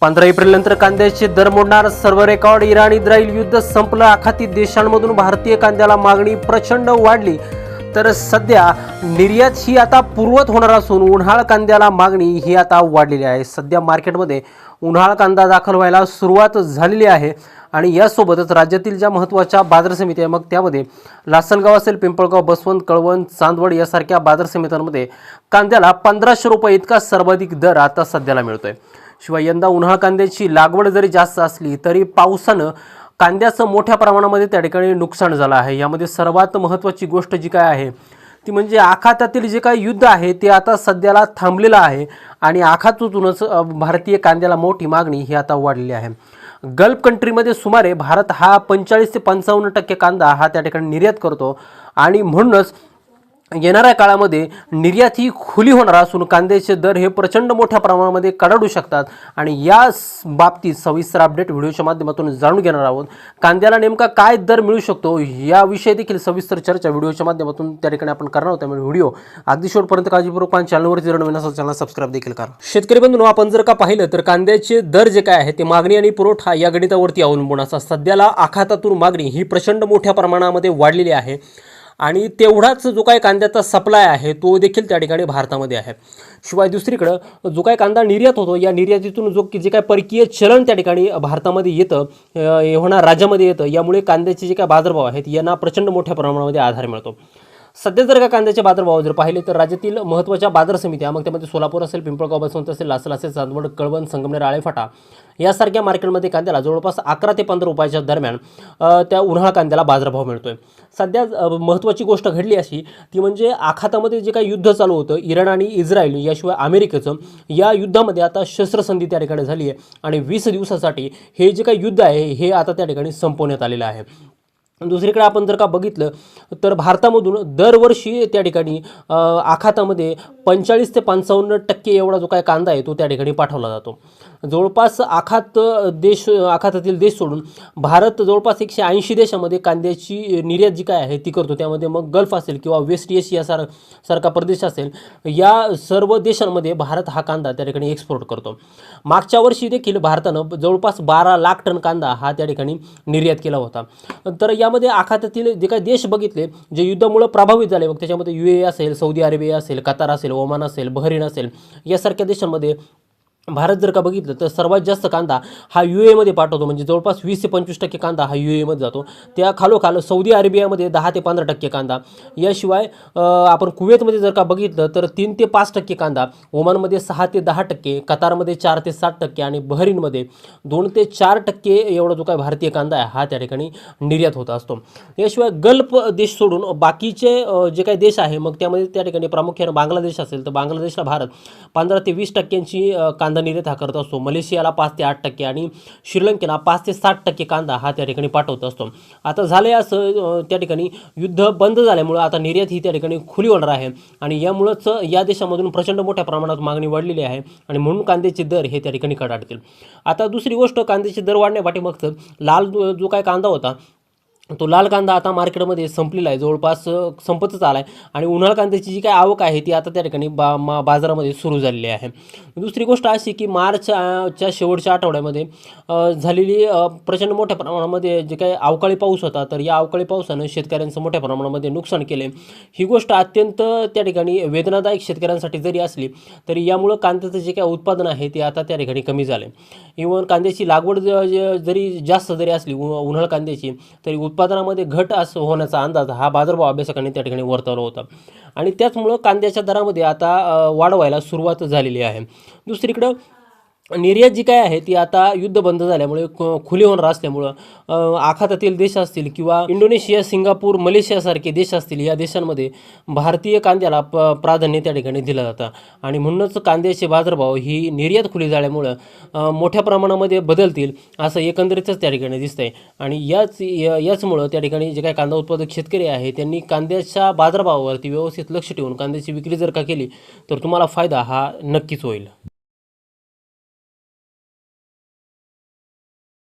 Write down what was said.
15 एप्रिलनंतर कांद्याचे दर मोडणार सर्व रेकॉर्ड. इराण इस्रायल युद्ध संपलं. आखाती देशांमधून भारतीय कांद्याला मागणी प्रचंड वाढली. तर सध्या निर्यात ही आता पूर्वत होणार असून उन्हाळ कांद्याला मागणी ही आता वाढलेली आहे. सध्या मार्केटमध्ये उन्हाळ कांदा दाखल व्हायला सुरुवात झालेली आहे आणि यासोबतच राज्यातील ज्या महत्त्वाच्या बाजार समिती आहे मग त्यामध्ये लासलगाव असेल, पिंपळगाव, बसवंत, कळवण, चांदवड यासारख्या बाजार समित्यांमध्ये कांद्याला 1500 रुपये इतका सर्वाधिक दर आता सध्याला मिळतोय. शिवाय यंदा उन्हाळ कांद्याची लागवड जरी जास्त असली तरी पावसानं कांद्याचं मोठ्या प्रमाणामध्ये त्या ठिकाणी नुकसान झालं आहे. यामध्ये सर्वात महत्त्वाची गोष्ट जी काय आहे ती म्हणजे आखातातील जे काही युद्ध आहे ते आता सध्याला थांबलेलं आहे आणि आखातातूनच भारतीय कांद्याला मोठी मागणी ही आता वाढलेली आहे. गल्फ कंट्रीमध्ये सुमारे भारत हा 45 ते 55% कांदा हा त्या ठिकाणी निर्यात करतो आणि म्हणूनच येणाऱ्या काळामध्ये निर्यात ही खुली होणार असून कांद्याचे दर हे प्रचंड मोठ्या प्रमाणामध्ये कडाडू शकतात आणि या बाबतीत सविस्तर अपडेट व्हिडिओच्या माध्यमातून जाणून घेणार आहोत. कांद्याला नेमका काय दर मिळू शकतो याविषयी देखील सविस्तर चर्चा व्हिडिओच्या माध्यमातून त्या ठिकाणी आपण करणार आहोत. त्यामुळे व्हिडिओ अगदी शेवटपर्यंत काळजीपूर्वक पाहून चॅनलवर जर नवीन असेल चॅनल सबस्क्राईब देखील करा. शेतकरी बंधूंनो, आपण जर का पाहिलं तर कांद्याचे दर जे काय आहे ते मागणी आणि पुरवठा या गणितावरती अवलंबून असतात. सध्याला आखातातून मागणी ही प्रचंड मोठ्या प्रमाणामध्ये वाढलेली आहे आणि तेवढाच जो काही कांद्याचा सप्लाय आहे तो देखील त्या ठिकाणी भारतामध्ये आहे. शिवाय दुसरीकडं जो काही कांदा निर्यात होतो या निर्यातीतून जे काही परकीय चलन त्या ठिकाणी भारतामध्ये येतं, होणार राज्यामध्ये येतं, यामुळे कांद्याचे जे काही बाजारभाव आहेत यांना प्रचंड मोठ्या प्रमाणामध्ये आधार मिळतो. सध्या जर का कांद्याचे बाजारभाव जर पाहिले तर राज्यातील महत्त्वाच्या बाजार समित्या मग त्यामध्ये सोलापूर असेल, पिंपळगाव, बसवंत असेल, लासल असेल, चांदवड, कळवण, संगमनेर, आळेफाटा यासारख्या मार्केटमध्ये कांद्याला जवळपास 11 ते 15 रुपयाच्या दरम्यान त्या उन्हाळ कांद्याला बाजारभाव मिळतोय. सध्या महत्त्वाची गोष्ट घडली अशी ती म्हणजे आखातामध्ये जे काही युद्ध चालू होतं इराण आणि इस्रायल याशिवाय अमेरिकेचं, या युद्धामध्ये आता शस्त्रसंधी त्या ठिकाणी झाली आहे आणि 20 दिवसासाठी हे जे काही युद्ध आहे हे आता त्या ठिकाणी संपवण्यात आलेलं आहे. दुसरीकडे आपण जर का बघितलं तर भारतामधून दरवर्षी त्या ठिकाणी आखातामध्ये 45 ते 55% एवढा जो काय कांदा आहे तो त्या ठिकाणी पाठवला जातो. जवळपास आखातातील देश सोडून भारत जवळपास 180 देशामध्ये कांद्याची निर्यात जी काय आहे ती करतो. त्यामध्ये मग गल्फ असेल किंवा वेस्ट एशिया सारखा प्रदेश असेल, या सर्व देशांमध्ये भारत हा कांदा त्या ठिकाणी एक्सपोर्ट करतो. मागच्या वर्षी देखील भारतानं जवळपास 12 लाख टन कांदा हा त्या ठिकाणी निर्यात केला होता. तर यामध्ये आखातातील जे काही देश बघितले जे युद्धामुळे प्रभावित झाले, मग त्याच्यामध्ये UAE असेल, सौदी अरेबिया असेल, कतार असेल, ओमान असेल, बहरीन असेल, यासारख्या देशांमध्ये भारत जर का बघितलं तर सर्वात जास्त कांदा हा UAE मध्ये पाठवतो. म्हणजे जवळपास 20 ते 25% कांदा हा UAE मध्ये जातो. त्या खालोखाल सौदी अरेबियामध्ये 10 ते 15% कांदा. याशिवाय आपण कुवेतमध्ये जर का बघितलं तर 3 ते 5% कांदा, ओमानमध्ये 6 ते 10%, कतारमध्ये 4 ते 7% आणि बहरीनमध्ये 2 ते 4% एवढा जो काही भारतीय कांदा आहे हा त्या ठिकाणी निर्यात होत असतो. याशिवाय गल्फ देश सोडून बाकीचे जे काही देश आहे मग त्यामध्ये त्या ठिकाणी प्रामुख्याने बांगलादेश असेल तर बांगलादेशला भारत 15 ते 20% कांदा निर्यात हा करत असतो. मलेशियाला 5 ते 8% आणि श्रीलंकेला 5 ते 60% कांदा हा त्या ठिकाणी पाठवत असतो. आता झाले असं त्या ठिकाणी युद्ध बंद झाल्यामुळे आता निर्यात ही त्या ठिकाणी खुली होणार आहे आणि यामुळेच या देशामधून प्रचंड मोठ्या प्रमाणात मागणी वाढलेली आहे आणि म्हणून कांद्याचे दर हे त्या ठिकाणी कडाडतील. आता दुसरी गोष्ट, कांद्याचे दर वाढण्यापाठीमागचं लाल जो काय कांदा होता तो लाल कांदा आता मार्केटमध्ये संपलेला आहे, जवळपास संपतच आला आहे आणि उन्हाळ कांद्याची जी काय आवक आहे ती आता त्या ठिकाणी बाजारामध्ये सुरू झालेली आहे. दुसरी गोष्ट अशी की मार्चच्या शेवटच्या आठवड्यामध्ये झालेली प्रचंड मोठ्या प्रमाणामध्ये जे काही अवकाळी पाऊस होता तर या अवकाळी पावसानं शेतकऱ्यांचं मोठ्या प्रमाणामध्ये नुकसान केले. ही गोष्ट अत्यंत त्या ठिकाणी वेदनादायक शेतकऱ्यांसाठी जरी असली तरी यामुळं कांद्याचं जे काही उत्पादन आहे ते आता त्या ठिकाणी कमी झाले. इव्हन कांद्याची लागवड जरी जास्त जरी असली उन्हाळ कांद्याची तरी उत्पादनामध्ये घट असं होण्याचा अंदाज हा बाजारभाव अभ्यासकांनी त्या ठिकाणी वर्तवला होता आणि त्याचमुळं कांद्याच्या दरामध्ये आता वाढ व्हायला सुरुवात झालेली आहे. दुसरीकडं निर्यात जी काय आहे ती आता युद्ध बंद झाल्यामुळे खुली होणार असल्यामुळं आखातातील देश असतील किंवा इंडोनेशिया, सिंगापूर, मलेशियासारखे देश असतील, या देशांमध्ये भारतीय कांद्याला प्राधान्य त्या ठिकाणी दिलं जातं आणि म्हणूनच कांद्याचे बाजारभाव ही निर्यात खुली झाल्यामुळं मोठ्या प्रमाणामध्ये बदलतील असं एकंदरीतच त्या ठिकाणी दिसतंय आणि याचमुळं त्या ठिकाणी जे काही कांदा उत्पादक शेतकरी आहे त्यांनी कांद्याच्या बाजारभावावरती व्यवस्थित लक्ष ठेवून कांद्याची विक्री जर का केली तर तुम्हाला फायदा हा नक्कीच होईल.